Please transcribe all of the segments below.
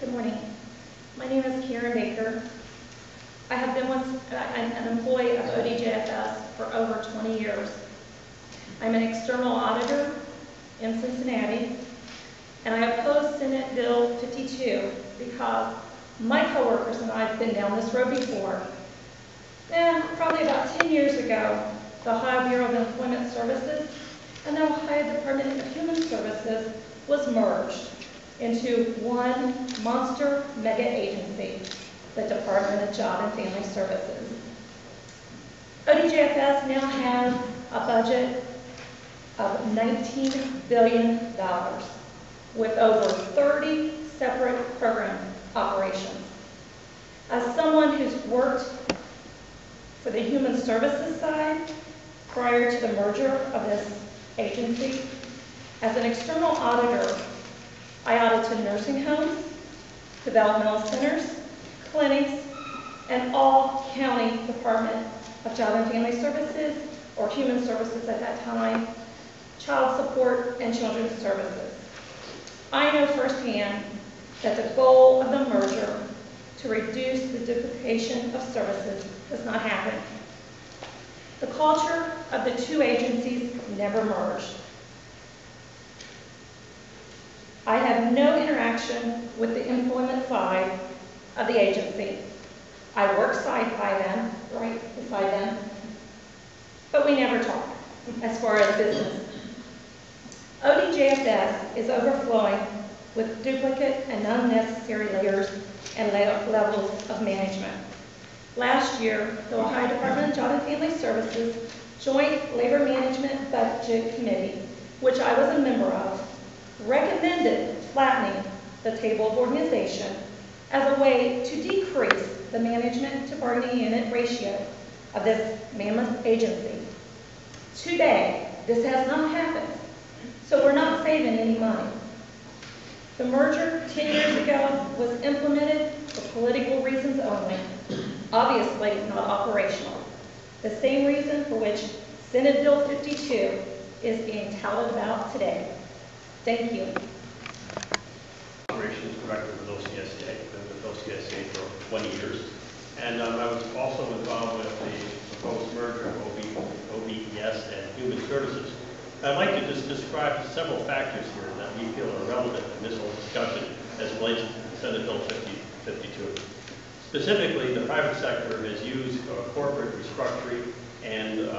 Good morning. My name is Karen Baker. I have been an employee of ODJFS for over 20 years. I'm an external auditor in Cincinnati, and I oppose Senate Bill 52 because my coworkers and I have been down this road before. Probably about 10 years ago, the Ohio Bureau of Employment Services and the Ohio Department of Human Services was merged into one monster mega agency, the Department of Job and Family Services. ODJFS now has a budget of $19 billion with over 30 separate program operations. As someone who's worked for the human services side prior to the merger of this agency, as an external auditor, I audited nursing homes, developmental centers, clinics, and all county Department of Job and Family Services, or Human Services at that time, child support, and children's services. I know firsthand that the goal of the merger to reduce the duplication of services has not happened. The culture of the two agencies never merged. I have no interaction with the employment side of the agency. I work right beside them, but we never talk as far as business. ODJFS is overflowing with duplicate and unnecessary layers and levels of management. Last year, the Ohio Department of Job and Family Services Joint Labor Management Budget Committee, which I was a member of, recommended flattening the table of organization as a way to decrease the management to bargaining unit ratio of this mammoth agency. Today, this has not happened, so we're not saving any money. The merger 10 years ago was implemented for political reasons only, obviously not operational. The same reason for which Senate Bill 52 is being touted about today. Thank you. Operations Director with OCSA for 20 years. And I was also involved with the proposed merger of OBES and Human Services. I'd like to just describe several factors here that we feel are relevant in this whole discussion as it relates to Senate Bill 52. Specifically, the private sector has used corporate restructuring and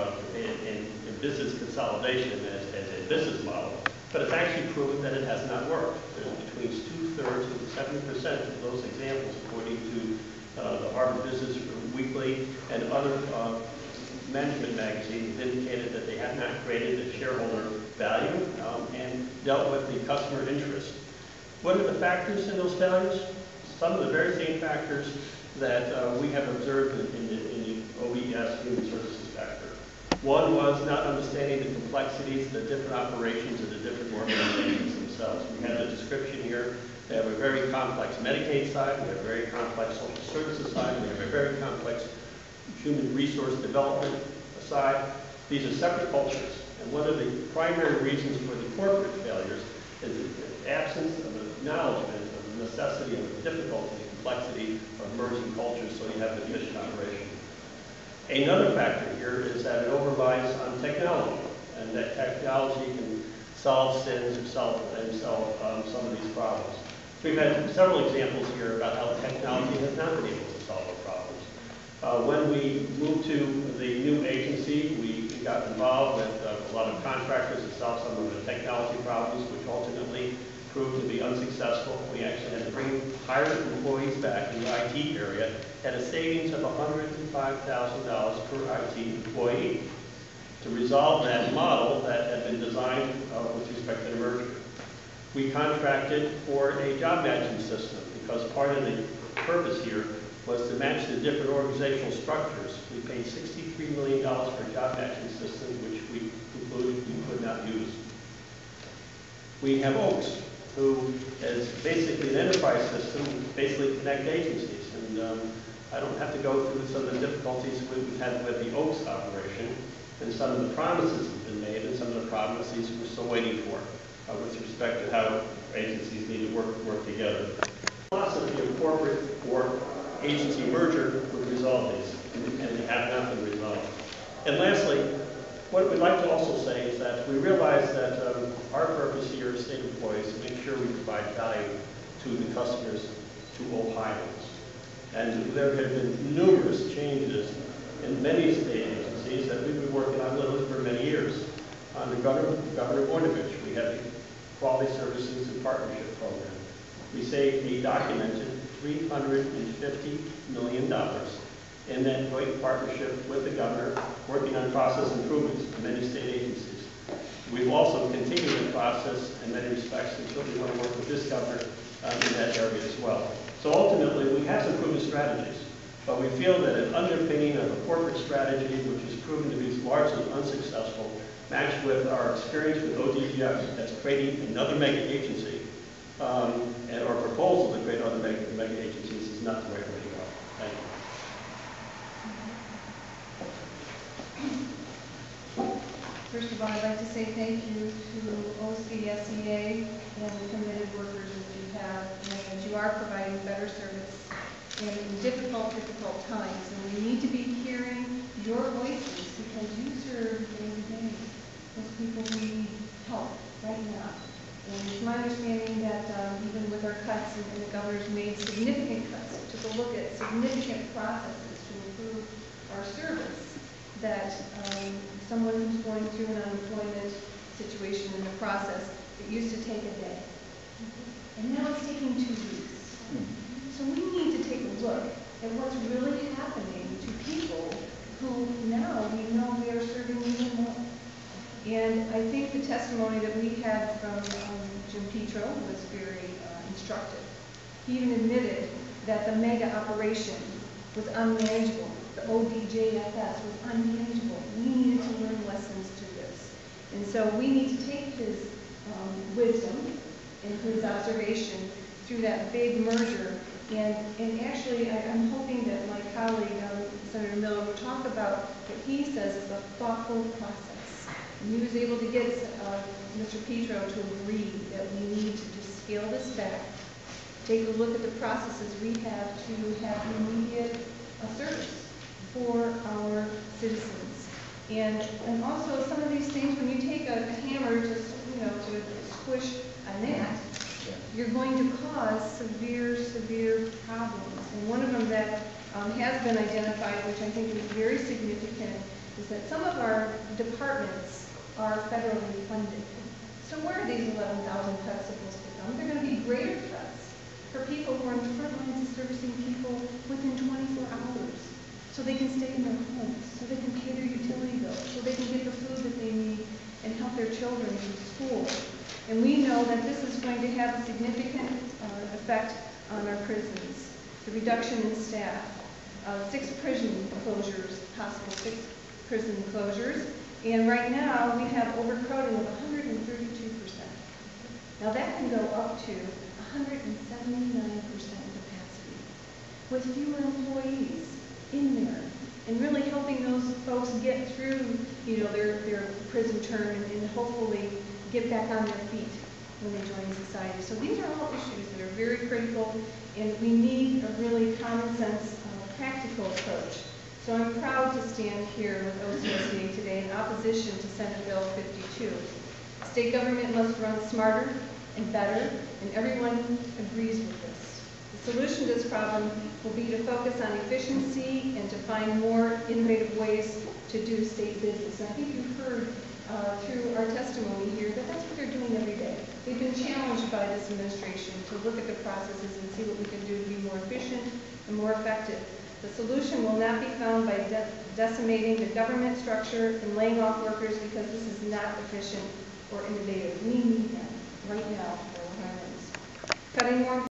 business consolidation as a business model, but it's actually proven that it has not worked. There's between 2/3 and 70% of those examples, according to the Harvard Business Weekly and other management magazines, indicated that they have not created the shareholder value and dealt with the customer interest. What are the factors in those failures? Some of the very same factors that we have observed in the OBES Human Services factor. One was not understanding the complexities of the different operations of the different organizations themselves. We have the description here. They have a very complex Medicaid side, we have a very complex social services side, we have a very complex human resource development side. These are separate cultures, and one of the primary reasons for the corporate failures is the absence of acknowledgement of the necessity and the difficulty and complexity of merging cultures so you have an efficient operation. Another factor here is that it over-relies on technology, and that technology can solve sins or solve some of these problems. We've had several examples here about how technology has not been able to solve our problems. When we moved to the new agency, we got involved with a lot of contractors to solve some of the technology problems, which ultimately proved to be unsuccessful. We actually had to hire employees back in the IT area at a savings of $105,000 per IT employee to resolve that model that had been designed with respect to the merger. We contracted for a job matching system because part of the purpose here was to match the different organizational structures. We paid $63 million for a job matching system, which we concluded we could not use. We have OAKS, who is basically an enterprise system, basically connect agencies. And I don't have to go through some of the difficulties we've had with the OAKS operation, and some of the promises that have been made, and some of the promises we're still waiting for with respect to how agencies need to work together. necessity of corporate or agency merger would resolve these, and they have not been resolved. And lastly, what we'd like to also say is that we realize that our purpose here as state employees is to make sure we provide value to the customers, to Ohioans. And there have been numerous changes in many state agencies that we've been working on literally for many years. Under Governor Voinovich, we have the Quality Services and Partnership Program. We saved a documented $350 million in that joint partnership with the governor, working on process improvements in many state agencies. We've also continued the process in many respects until we want to work with this governor in that area as well. So ultimately, we have some proven strategies, but we feel that an underpinning of a corporate strategy, which has proven to be largely unsuccessful, matched with our experience with ODGF, that's creating another mega agency, and our proposal to create other mega agencies is not the right way to go. Thank you. First of all, I'd like to say thank you to OCSEA and the committed workers that you have, and that you are providing better service in difficult times. And we need to be hearing your voices because you serve day to day those people who need help right now. And it's my understanding that even with our cuts, and the governor's made significant cuts, took a look at significant processes to improve our service, that someone who's going through an unemployment situation in the process, it used to take a day. And now it's taking 2 weeks. So we need to take a look at what's really happening to people who now we know we are serving even more. And I think the testimony that we had from Jim Petro was very instructive. He even admitted that the mega operation was unmanageable. The ODJFS was unmanageable. We needed to learn lessons to this. And so we need to take his wisdom and his observation through that big merger. And actually, I'm hoping that my colleague, Senator Miller, will talk about what he says is a thoughtful process. And he was able to get Mr. Petro to agree that we need to just scale this back, take a look at the processes we have to have immediate service for our citizens. And also some of these things, when you take a hammer to squish a gnat, you're going to cause severe problems. And one of them that has been identified, which I think is very significant, is that some of our departments are federally funded. So where are these 11,000 cuts supposed to come? They're going to be greater cuts for people who are in the front lines of servicing people within 24 hours. So they can stay in their homes, so they can pay their utility bills, so they can get the food that they need and help their children through school. And we know that this is going to have a significant effect on our prisons. The reduction in staff, 6 prison closures, possible 6 prison closures, and right now we have overcrowding of 132%. Now that can go up to 179% capacity with fewer employees in there, and really helping those folks get through, their prison term and hopefully get back on their feet when they join society. So these are all issues that are very critical, and we need a really common sense, practical approach. So I'm proud to stand here with OCSEA today in opposition to Senate Bill 52. State government must run smarter and better, and everyone agrees with this. The solution to this problem will be to focus on efficiency and to find more innovative ways to do state business. And I think you've heard through our testimony here that that's what they're doing every day. They've been challenged by this administration to look at the processes and see what we can do to be more efficient and more effective. The solution will not be found by decimating the government structure and laying off workers, because this is not efficient or innovative. We need them right now for Ohioans. Cutting more